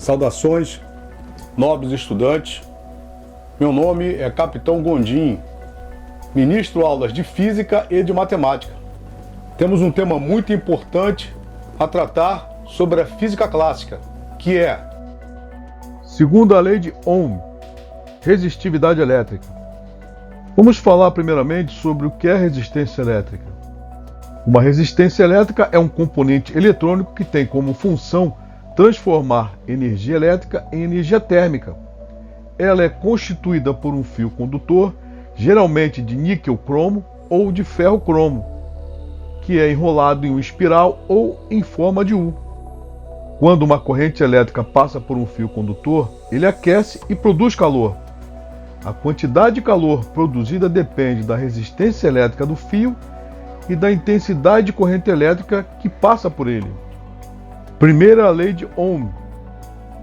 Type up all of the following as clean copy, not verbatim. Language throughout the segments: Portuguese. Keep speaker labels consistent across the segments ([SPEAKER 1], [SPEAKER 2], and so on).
[SPEAKER 1] Saudações, nobres estudantes. Meu nome é Capitão Gondim, ministro aulas de Física e de Matemática. Temos um tema muito importante a tratar sobre a física clássica, que é, segundo a lei de Ohm, resistividade elétrica. Vamos falar primeiramente sobre o que é resistência elétrica. Uma resistência elétrica é um componente eletrônico que tem como função transformar energia elétrica em energia térmica. Ela é constituída por um fio condutor, geralmente de níquel-cromo ou de ferro-cromo, que é enrolado em uma espiral ou em forma de U. Quando uma corrente elétrica passa por um fio condutor, ele aquece e produz calor. A quantidade de calor produzida depende da resistência elétrica do fio e da intensidade de corrente elétrica que passa por ele. Primeira lei de Ohm.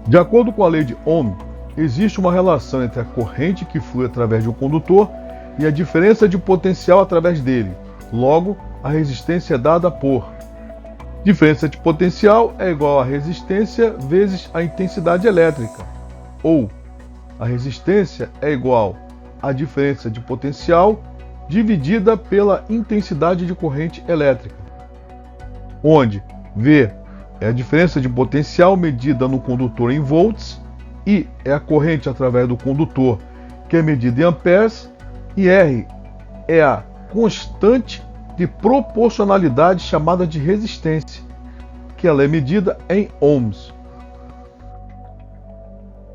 [SPEAKER 1] De acordo com a lei de Ohm, existe uma relação entre a corrente que flui através de um condutor e a diferença de potencial através dele. Logo, a resistência é dada por diferença de potencial é igual a resistência vezes a intensidade elétrica, ou a resistência é igual à diferença de potencial dividida pela intensidade de corrente elétrica, onde V é a diferença de potencial medida no condutor em volts, I é a corrente através do condutor, que é medida em amperes, e R é a constante de proporcionalidade chamada de resistência, que ela é medida em ohms.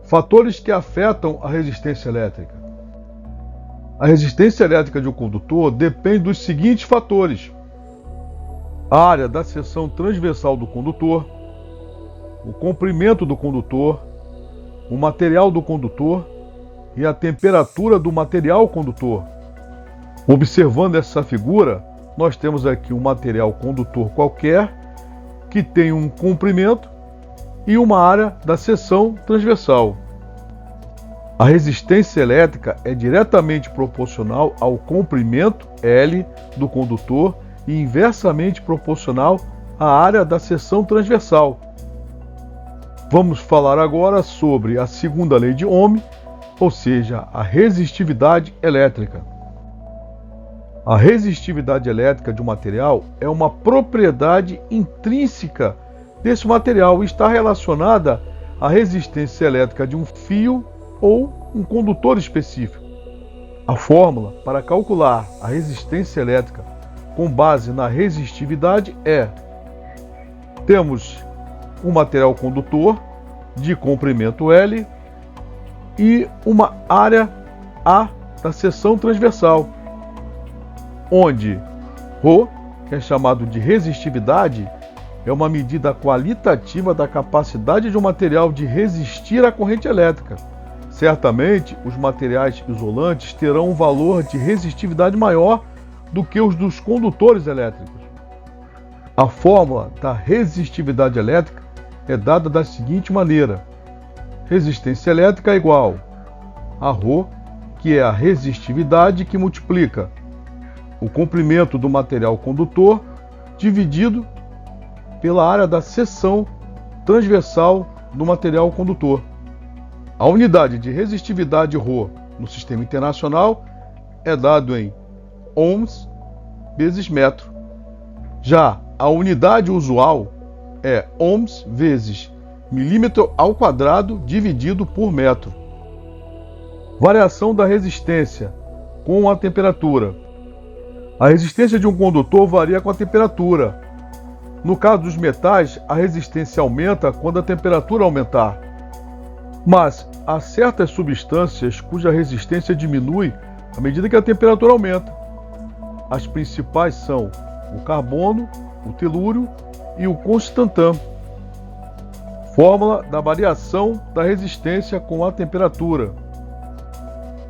[SPEAKER 1] Fatores que afetam a resistência elétrica. A resistência elétrica de um condutor depende dos seguintes fatores: a área da seção transversal do condutor, o comprimento do condutor, o material do condutor e a temperatura do material condutor. Observando essa figura, nós temos aqui um material condutor qualquer que tem um comprimento e uma área da seção transversal. A resistência elétrica é diretamente proporcional ao comprimento L do condutor e inversamente proporcional à área da seção transversal. Vamos falar agora sobre a segunda lei de Ohm, ou seja, a resistividade elétrica. A resistividade elétrica de um material é uma propriedade intrínseca desse material e está relacionada à resistência elétrica de um fio ou um condutor específico. A fórmula para calcular a resistência elétrica com base na resistividade é: temos um material condutor de comprimento L e uma área A da seção transversal, onde ρ, que é chamado de resistividade, é uma medida qualitativa da capacidade de um material de resistir à corrente elétrica. Certamente, os materiais isolantes terão um valor de resistividade maior do que os dos condutores elétricos. A fórmula da resistividade elétrica é dada da seguinte maneira: resistência elétrica é igual a ρ, que é a resistividade que multiplica o comprimento do material condutor dividido pela área da seção transversal do material condutor. A unidade de resistividade ρ no sistema internacional é dado em ohms vezes metro. Já a unidade usual é ohms vezes milímetro ao quadrado dividido por metro. Variação da resistência com a temperatura. A resistência de um condutor varia com a temperatura. No caso dos metais, a resistência aumenta quando a temperatura aumentar. Mas há certas substâncias cuja resistência diminui à medida que a temperatura aumenta. As principais são o carbono, o telúrio e o constantan. Fórmula da variação da resistência com a temperatura.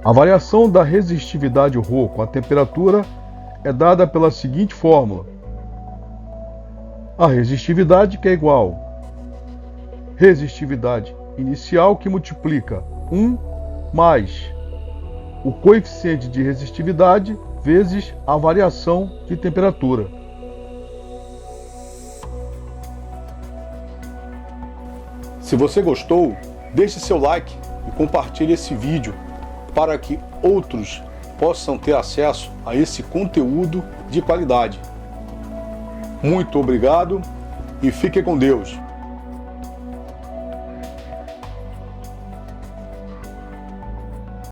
[SPEAKER 1] A variação da resistividade ρ com a temperatura é dada pela seguinte fórmula: a resistividade, que é igual resistividade inicial, que multiplica 1 mais o coeficiente de resistividade vezes a variação de temperatura.
[SPEAKER 2] Se você gostou, deixe seu like e compartilhe esse vídeo para que outros possam ter acesso a esse conteúdo de qualidade. Muito obrigado e fique com Deus.